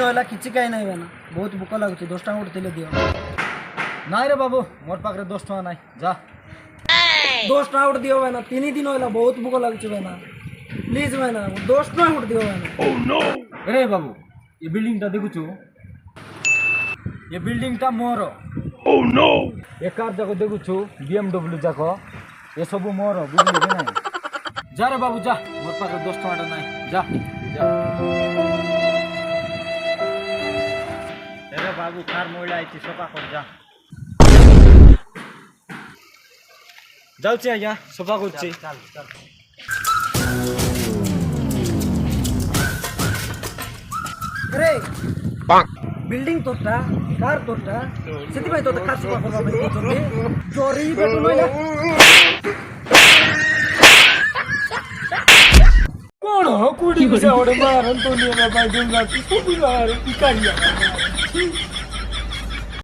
होला किछि काई नहीं बना बहुत भूख लागुଛି 10 टका उठते दियो नाई रे बाबू मोर पाखरे 10 टका नाई जा 10 टका उठ दियो बना 3 दिन होला बहुत भूख लागुଛି बना प्लीज बना 10 टका उठ दियो बना ओह नो रे बाबू ये बिल्डिंग टा देखुछु ये बिल्डिंग टा मोर ओह नो ये कार जाको देखुछु BMW जाको ये सब मोर बुझली कि नहीं जा रे बाबू जा मोर पाखरे 10 टका नाई जा जा रे बाबू कार मोइला आइछि सफा कर जा जाउछि आज्ञा सफा करछि चल चल अरे बिल्डिंग तोटा कार तोटा सेति भाई तोता कार सुपा करबा भाई तोते जोरी बेटु नइला कोण हो कुडी से ओडे मारन तो ने भाई दुंगा की सब मार की करिया